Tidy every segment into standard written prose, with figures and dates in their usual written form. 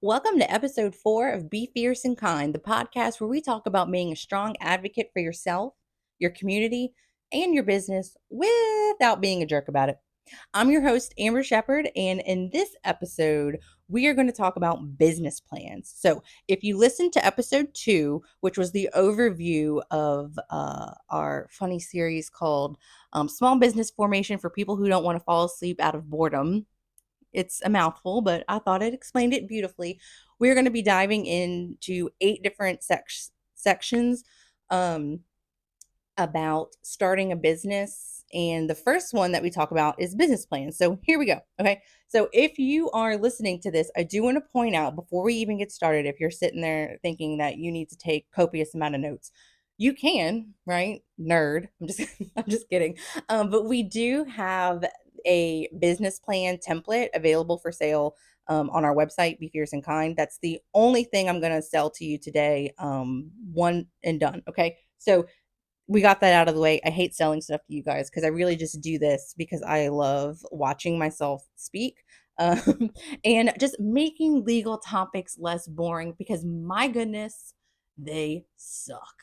Welcome to episode 4 of Be Fierce and Kind, the podcast where we talk about being a strong advocate for yourself, your community, and your business without being a jerk about it. I'm your host, Amber Shepherd, and in this episode, we are going to talk about business plans. So, if you listened to episode 2, which was the overview of our funny series called Small Business Formation for People Who Don't Want to Fall Asleep Out of Boredom, it's a mouthful, but I thought it explained it beautifully. We're going to be diving into 8 different sections um, about starting a business. And the first one that we talk about is business plans. So here we go. Okay. So if you are listening to this, I do want to point out before we even get started, if you're sitting there thinking that you need to take copious amount of notes, you can, right? Nerd. I'm just kidding. But we do have a business plan template available for sale on our website, Be Fierce and Kind. That's the only thing I'm going to sell to you today. One and done. Okay. So we got that out of the way. I hate selling stuff to you guys because I really just do this because I love watching myself speak um, and just making legal topics less boring because my goodness, they suck.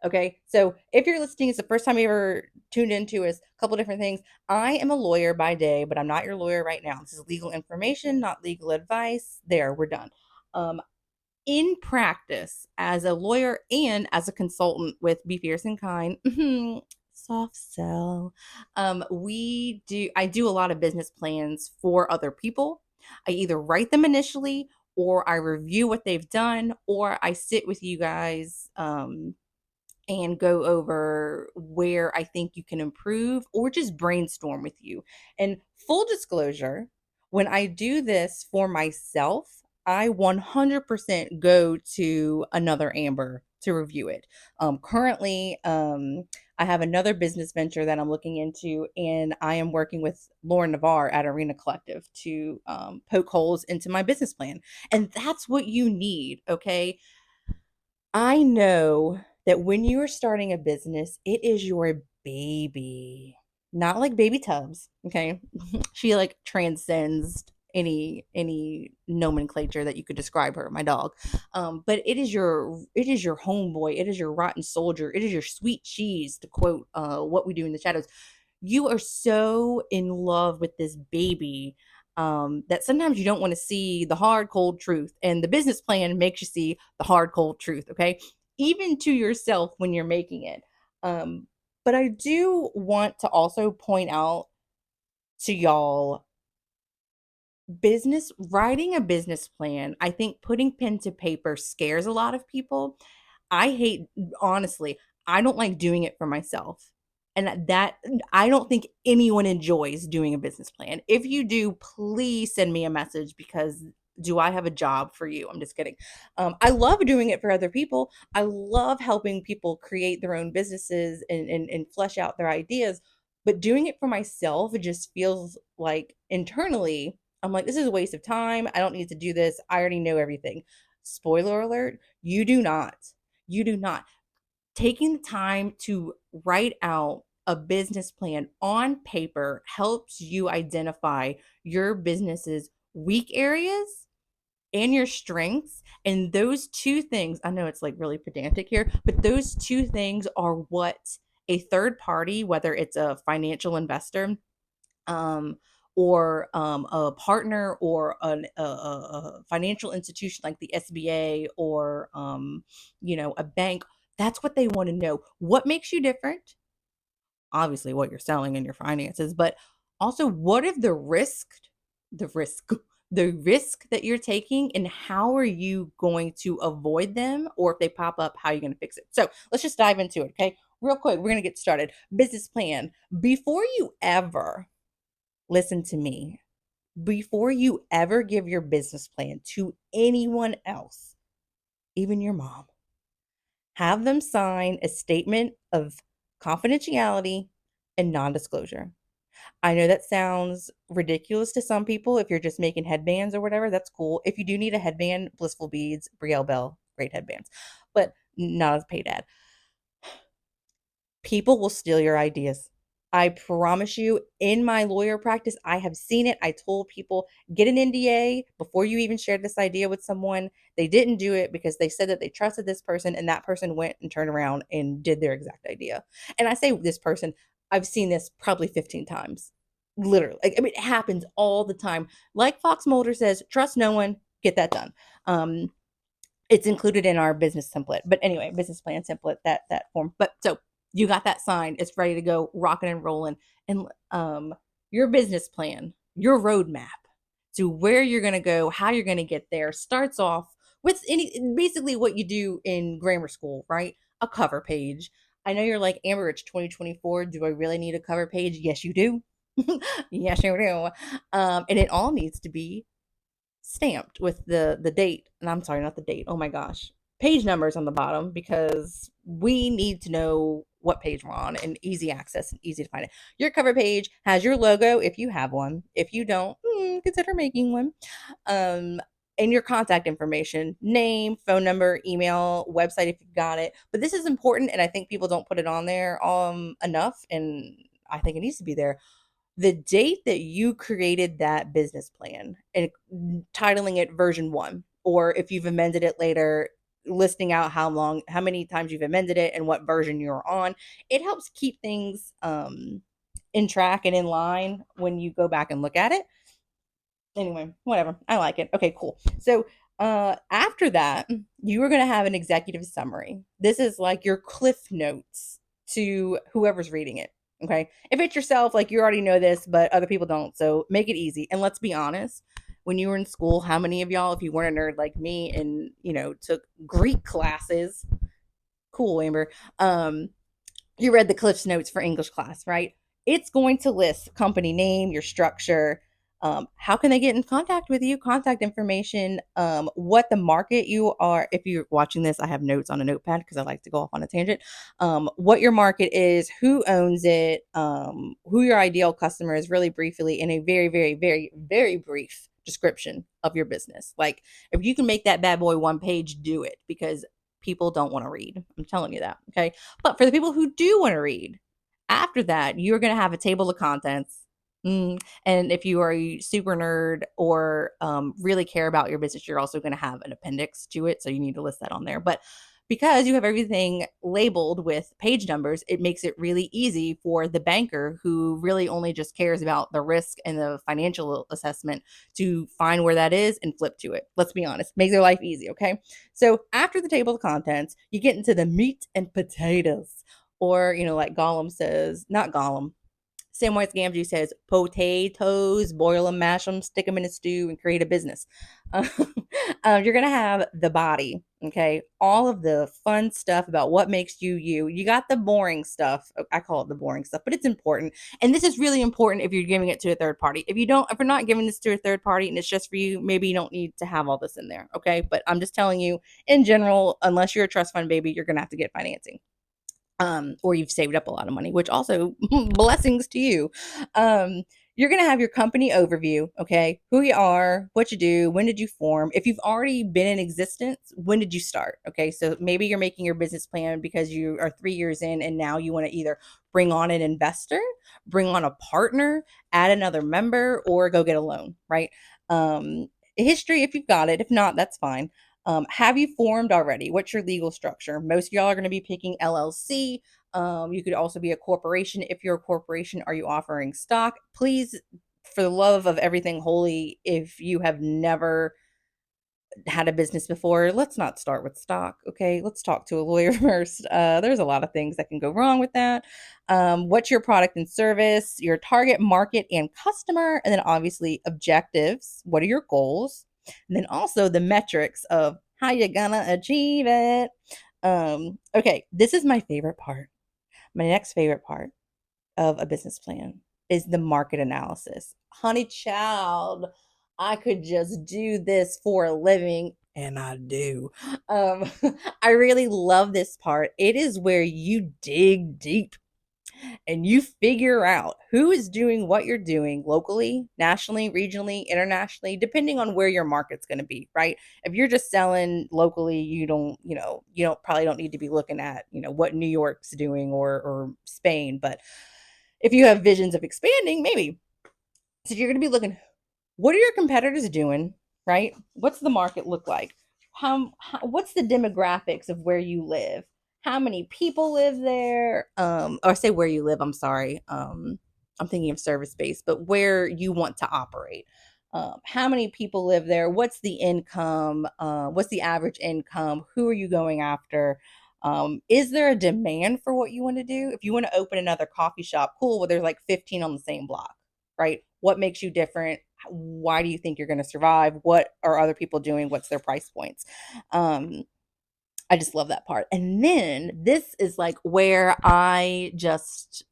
Okay, so if you're listening, it's the first time you ever tuned into us, a couple different things. I am a lawyer by day, but I'm not your lawyer right now. This is legal information, not legal advice. There, we're done. In practice as a lawyer and as a consultant with Be Fierce and Kind, soft sell. I do a lot of business plans for other people. I either write them initially or I review what they've done, or I sit with you guys and go over where I think you can improve or just brainstorm with you. And full disclosure, when I do this for myself, I 100% go to another Amber to review it. Currently, I have another business venture that I'm looking into, and I am working with Lauren Navarre at Arena Collective to poke holes into my business plan. And that's what you need, okay? I know that when you are starting a business, it is your baby. Not like baby Tubbs, okay? She like transcends any nomenclature that you could describe her, my dog. But it is your homeboy, it is your rotten soldier, it is your sweet cheese, to quote What We Do in the Shadows. You are so in love with this baby that sometimes you don't want to see the hard, cold truth. And the business plan makes you see the hard, cold truth, okay? Even to yourself when you're making it. But I do want to also point out to y'all writing a business plan. I think putting pen to paper scares a lot of people. I hate, honestly, I don't like doing it for myself. And that I don't think anyone enjoys doing a business plan. If you do, please send me a message because do I have a job for you? I'm just kidding. I love doing it for other people. I love helping people create their own businesses and flesh out their ideas. But doing it for myself, it just feels like internally, I'm like, this is a waste of time. I don't need to do this. I already know everything. Spoiler alert, you do not. You do not. Taking the time to write out a business plan on paper helps you identify your business's weak areas and your strengths. And those two things, I know it's like really pedantic here, but those two things are what a third party, whether it's a financial investor, um, or a partner or a financial institution like the SBA or a bank. That's what they want to know. What makes you different? Obviously, what you're selling and your finances, but also what if the risk, the risk that you're taking, and how are you going to avoid them? Or if they pop up, how are you going to fix it? So let's just dive into it, okay? Real quick, we're going to get started. Business plan. Before you ever listen to me. Before you ever give your business plan to anyone else, even your mom, have them sign a statement of confidentiality and non disclosure. I know that sounds ridiculous to some people. If you're just making headbands or whatever, that's cool. If you do need a headband, Blissful Beads, Brielle Bell, great headbands, but not as a paid ad. People will steal your ideas. I promise you, in my lawyer practice, I have seen it. I told people, get an NDA before you even share this idea with someone. They didn't do it because they said that they trusted this person, and that person went and turned around and did their exact idea. And I say this person, I've seen this probably 15 times. Literally. Like, I mean, it happens all the time. Like Fox Mulder says, trust no one, get that done. It's included in our business template. But anyway, business plan template, that form. But so you got that signed, it's ready to go, rocking and rolling. And your business plan, your roadmap to where you're going to go, how you're going to get there starts off with basically what you do in grammar school, right? A cover page. I know you're like, Amber, it's 2024. Do I really need a cover page? Yes, you do. Yes, you do. And it all needs to be stamped with the date, and I'm sorry, not the date. Oh my gosh. Page numbers on the bottom, because we need to know what page we're on, and easy access and easy to find it. Your cover page has your logo if you have one. If you don't, consider making one. Um and your contact information, name, phone number, email, website if you've got it. But this is important, and I think people don't put it on there enough, and I think it needs to be there. The date that you created that business plan, and titling it version 1, or if you've amended it later, listing out how many times you've amended it and what version you're on. It helps keep things in track and in line when you go back and look at it. Anyway, whatever. I like it. Okay, cool. So after that, you are going to have an executive summary. This is like your cliff notes to whoever's reading it. Okay. If it's yourself, like, you already know this, but other people don't. So make it easy. And let's be honest, when you were in school, how many of y'all, if you weren't a nerd like me and, took Greek classes, cool, Amber, you read the Cliff's Notes for English class, right? It's going to list company name, your structure, how can they get in contact with you, contact information, what the market you are. If you're watching this, I have notes on a notepad because I like to go off on a tangent. What your market is, who owns it, who your ideal customer is, really briefly, in a very, very, very, very brief description of your business. Like, if you can make that bad boy one page, do it, because people don't want to read. I'm telling you that. Okay. But for the people who do want to read, after that, you're going to have a table of contents. And if you are a super nerd or really care about your business, you're also going to have an appendix to it. So you need to list that on there. But because you have everything labeled with page numbers, it makes it really easy for the banker, who really only just cares about the risk and the financial assessment, to find where that is and flip to it. Let's be honest, make their life easy. Okay. So after the table of contents, you get into the meat and potatoes. Or, like Gollum says, not Gollum, Samwise Gamgee says, potatoes, boil them, mash them, stick them in a stew, and create a business. You're going to have the body, okay? All of the fun stuff about what makes you you. You got the boring stuff. I call it the boring stuff, but it's important. And this is really important if you're giving it to a third party. If you're not giving this to a third party and it's just for you, maybe you don't need to have all this in there, okay? But I'm just telling you, in general, unless you're a trust fund baby, you're going to have to get financing, or you've saved up a lot of money, which also blessings to you. You're going to have your company overview, okay? Who you are, what you do, when did you form? If you've already been in existence, when did you start? Okay, so maybe you're making your business plan because you are 3 years in, and now you want to either bring on an investor, bring on a partner, add another member, or go get a loan, right? History, if you've got it. If not, that's fine. Have you formed already? What's your legal structure? Most of y'all are going to be picking LLC. You could also be a corporation. If you're a corporation, are you offering stock? Please, for the love of everything holy, if you have never had a business before, let's not start with stock. Okay, let's talk to a lawyer first. There's a lot of things that can go wrong with that. What's your product and service, your target market and customer, and then obviously objectives. What are your goals? And then also the metrics of how you gonna achieve it. Okay, this is my favorite part. My next favorite part of a business plan is the market analysis. Honey child, I could just do this for a living, and I do. Um, I really love this part. It is where you dig deep and you figure out who is doing what you're doing locally, nationally, regionally, internationally, depending on where your market's going to be, right? If you're just selling locally, you don't probably don't need to be looking at, what New York's doing, or Spain. But If you have visions of expanding, maybe. So you're going to be looking, what are your competitors doing, right? What's the market look like? What's the demographics of where you live? How many people live there? Or say where you live, I'm sorry. I'm thinking of service based, but where you want to operate. How many people live there? What's the income? What's the average income? Who are you going after? Is there a demand for what you want to do? If you want to open another coffee shop, cool. Well, there's like 15 on the same block, right? What makes you different? Why do you think you're going to survive? What are other people doing? What's their price points? I just love that part. And then this is like where I just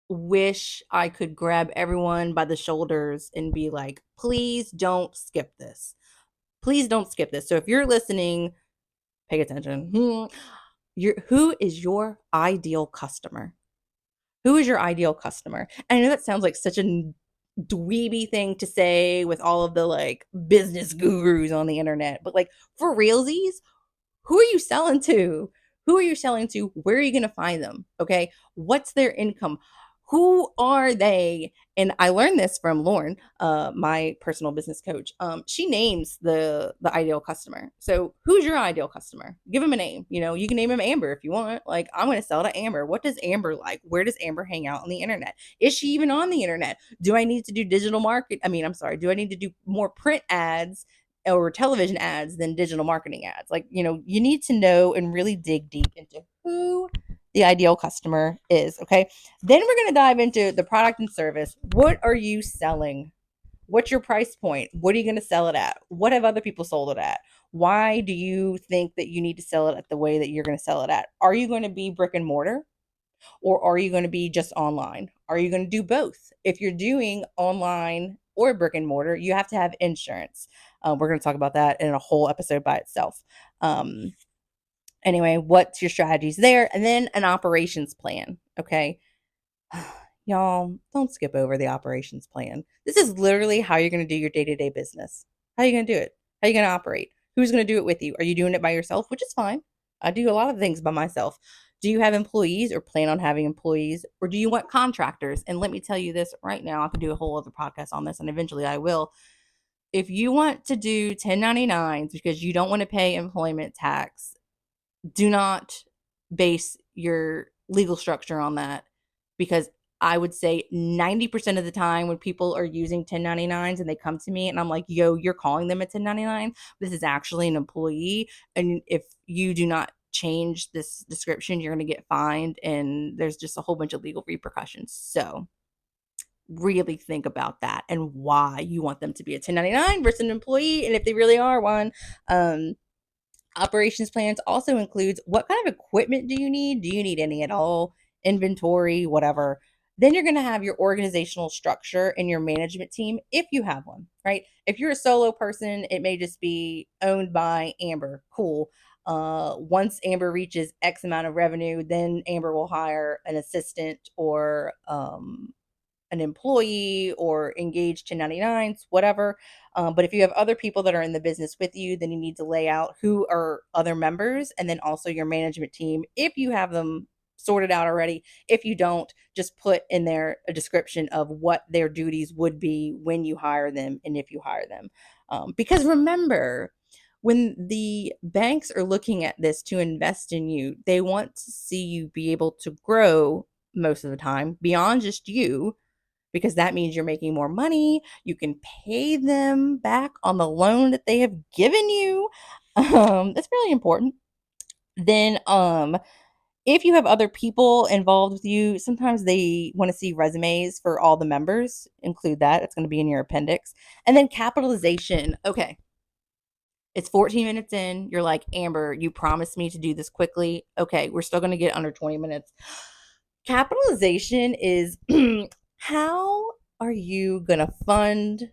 wish I could grab everyone by the shoulders and be like, please don't skip this. Please don't skip this. So if you're listening, pay attention. Who is your ideal customer? Who is your ideal customer? And I know that sounds like such a dweeby thing to say with all of the like business gurus on the internet, but like for realsies, who are you selling to? Who are you selling to? Where are you going to find them? Okay. What's their income? Who are they? And I learned this from Lauren, my personal business coach. She names the ideal customer. So who's your ideal customer? Give them a name. You know, you can name them Amber if you want. Like, I'm going to sell to Amber. What does Amber like? Where does Amber hang out on the internet? Is she even on the internet? Do I need to do digital market? I mean, I'm sorry. Do I need to do more print ads or television ads than digital marketing ads? Like, you know, you need to know and really dig deep into who the ideal customer is. Okay. Then we're going to dive into the product and service. What are you selling? What's your price point? What are you going to sell it at? What have other people sold it at? Why do you think that you need to sell it at the way that you're going to sell it at? Are you going to be brick and mortar? Or are you going to be just online? Are you going to do both? If you're doing online or brick and mortar, you have to have insurance. We're going to talk about that in a whole episode by itself. Anyway, what's your strategies there? And then an operations plan. Okay. Y'all, don't skip over the operations plan. This is literally how you're going to do your day to day business. How are you going to do it? How are you going to operate? Who's going to do it with you? Are you doing it by yourself? Which is fine. I do a lot of things by myself. Do you have employees or plan on having employees? Or do you want contractors? And let me tell you this right now. I could do a whole other podcast on this, and eventually I will. If you want to do 1099s because you don't want to pay employment tax, do not base your legal structure on that, because I would say 90% of the time when people are using 1099s and they come to me and I'm like, yo, you're calling them a 1099. This is actually an employee. And if you do not change this description, you're going to get fined. And there's just a whole bunch of legal repercussions. So really think about that and why you want them to be a 1099 versus an employee. And if they really are one, operations plans also includes what kind of equipment do you need? Do you need any at all? Inventory, whatever. Then you're going to have your organizational structure and your management team if you have one, right? If you're a solo person, it may just be owned by Amber. Cool. Once Amber reaches X amount of revenue, then Amber will hire an assistant or an employee or engage 1099s, whatever. But if you have other people that are in the business with you, then you need to lay out who are other members and then also your management team if you have them sorted out already. If you don't, just put in there a description of what their duties would be when you hire them and if you hire them. Because remember, when the banks are looking at this to invest in you, they want to see you be able to grow most of the time beyond just you, because that means you're making more money. You can pay them back on the loan that they have given you. That's really important. Then, if you have other people involved with you, sometimes they want to see resumes for all the members. Include that. It's going to be in your appendix. And then capitalization. Okay. It's 14 minutes in. You're like, Amber, you promised me to do this quickly. Okay. We're still going to get under 20 minutes. Capitalization is how are you going to fund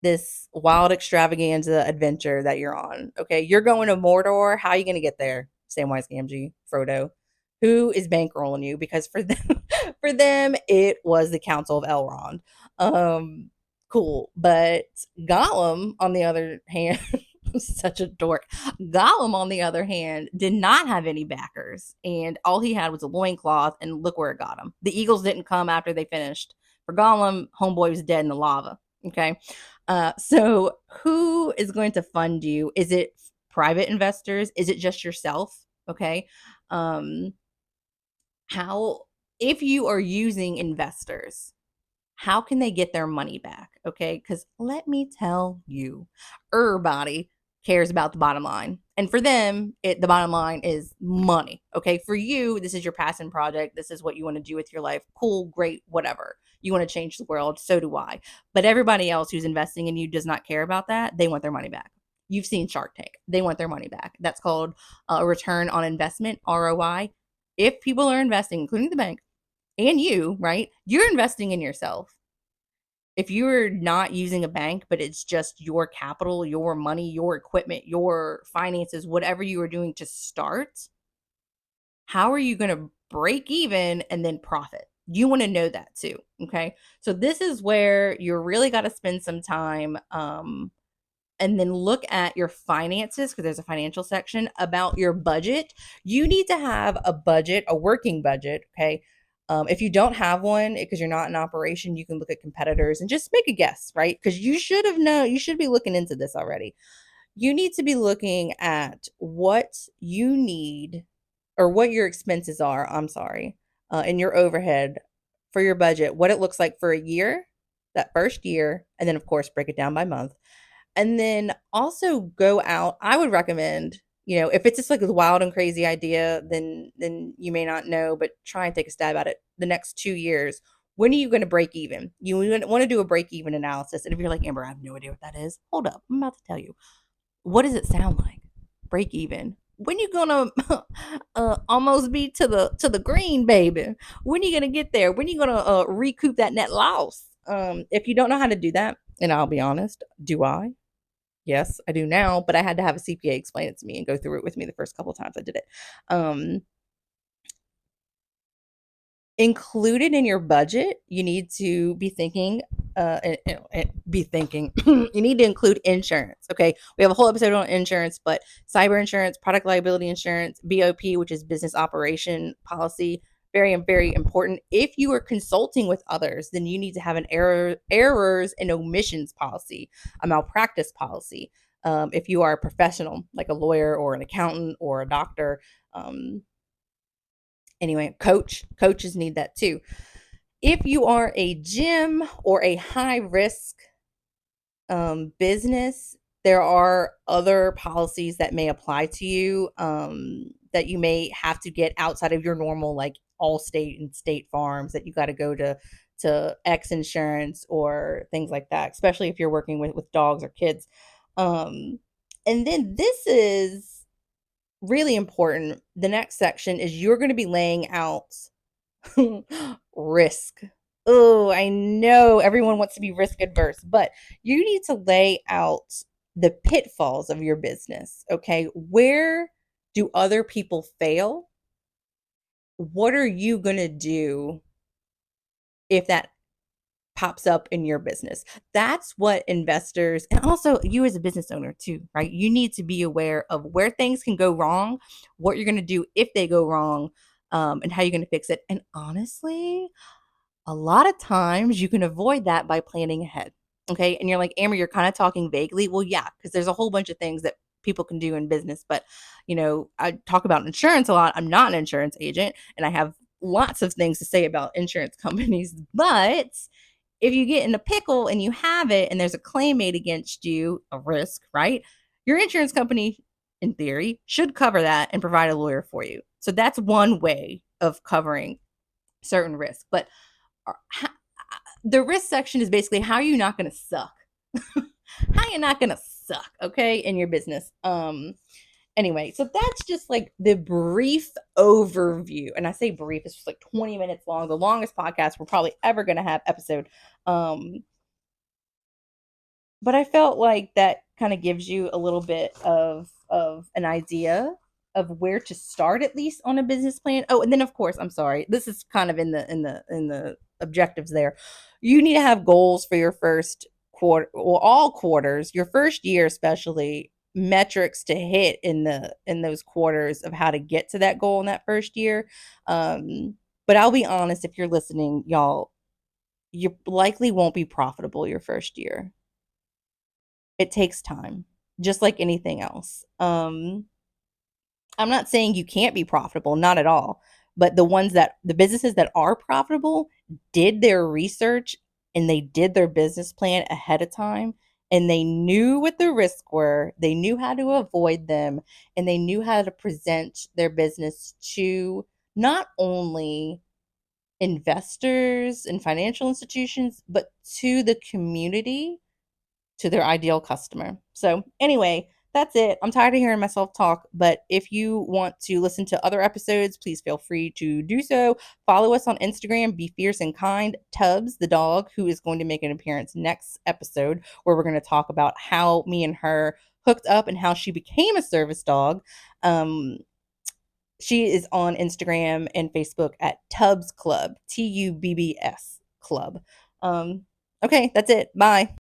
this wild extravaganza adventure that you're on? Okay, you're going to Mordor. How are you going to get there? Samwise Gamgee, Frodo. Who is bankrolling you? Because for them, for them, it was the Council of Elrond. Cool, but Gollum, on the other hand, Such a dork. Gollum, on the other hand, did not have any backers, and all he had was a loincloth, and look where it got him. The Eagles didn't come after they finished. For Gollum, homeboy was dead in the lava. Okay. So who is going to fund you? Is it private investors? Is it just yourself? Okay. Um, how, if you are using investors, how can they get their money back? Okay. Because let me tell you, everybody cares about the bottom line. And for them, the bottom line is money. Okay. For you, this is your passion project. This is what you want to do with your life. Cool, great, whatever. You want to change the world. So do I. But everybody else who's investing in you does not care about that. They want their money back. You've seen Shark Tank. They want their money back. That's called a return on investment, ROI. If people are investing, including the bank and you, right? You're investing in yourself. If you're not using a bank, but it's just your capital, your money, your equipment, your finances, whatever you are doing to start, how are you going to break even and then profit? You want to know that too. Okay. So this is where you really got to spend some time and then look at your finances, because there's a financial section about your budget. You need to have a budget, a working budget. Okay. If you don't have one because you're not in operation, you can look at competitors and just make a guess, right? Because you should have known, you should be looking into this already. You need to be looking at what you need or what your expenses are, I'm sorry, and your overhead for your budget, what it looks like for a year, that first year, and then, of course, break it down by month. And then also go out. I would recommend, if it's just like a wild and crazy idea, then you may not know, but try and take a stab at it. The next 2 years, when are you going to break even? You want to do a break even analysis. And if you're like, Amber, I have no idea what that is, hold up. I'm about to tell you. What does it sound like? Break even. When you gonna almost be to the green, baby? When are you gonna get there? When are you gonna recoup that net loss? If you don't know how to do that, and I'll be honest, do I? Yes, I do now, but I had to have a CPA explain it to me and go through it with me the first couple of times I did it. Um, Included in your budget, you need to be thinking, you need to include insurance. Okay. We have a whole episode on insurance, but cyber insurance, product liability insurance, BOP, which is business operation policy, very, very important. If you are consulting with others, then you need to have an errors and omissions policy, a malpractice policy. If you are a professional, like a lawyer or an accountant or a doctor, anyway, coaches need that too. If you are a gym or a high risk business, there are other policies that may apply to you, that you may have to get outside of your normal, like Allstate and State Farms, that you got to go to X insurance or things like that, especially if you're working with dogs or kids. And then this is really important. The next section is you're going to be laying out risk. Oh, I know everyone wants to be risk adverse, but you need to lay out the pitfalls of your business. Okay. Where do other people fail? What are you going to do if that pops up in your business? That's what investors, and also you as a business owner too, right? You need to be aware of where things can go wrong, what you're going to do if they go wrong, and how you're going to fix it. And honestly, a lot of times you can avoid that by planning ahead. Okay. And you're like, Amber, you're kind of talking vaguely. Well, yeah, because there's a whole bunch of things that people can do in business. But, I talk about insurance a lot. I'm not an insurance agent, and I have lots of things to say about insurance companies. But if you get in a pickle and you have it and there's a claim made against you, a risk, right? Your insurance company, in theory, should cover that and provide a lawyer for you. So that's one way of covering certain risks. But the risk section is basically how you're not going to suck. How you're not going to suck, okay, in your business. Anyway, so that's just like the brief overview. And I say brief, it's just like 20 minutes long, the longest podcast we're probably ever going to have episode. But I felt like that kind of gives you a little bit of an idea of where to start, at least on a business plan. Oh, and then of course, I'm sorry, this is kind of in the objectives there. You need to have goals for your first quarter, or all quarters, your first year especially. metrics to hit in those quarters of how to get to that goal in that first year. But I'll be honest, if you're listening, y'all, you likely won't be profitable your first year. It takes time, just like anything else. I'm not saying you can't be profitable, not at all. But the businesses that are profitable did their research and they did their business plan ahead of time and they knew what the risks were, they knew how to avoid them, and they knew how to present their business to not only investors and financial institutions, but to the community, to their ideal customer. So, anyway, that's it. I'm tired of hearing myself talk, but if you want to listen to other episodes, please feel free to do so. Follow us on Instagram, Be Fierce and Kind. Tubbs, the dog, who is going to make an appearance next episode, where we're going to talk about how me and her hooked up and how she became a service dog. She is on Instagram and Facebook at Tubbs Club, Tubbs Club. Okay, that's it. Bye.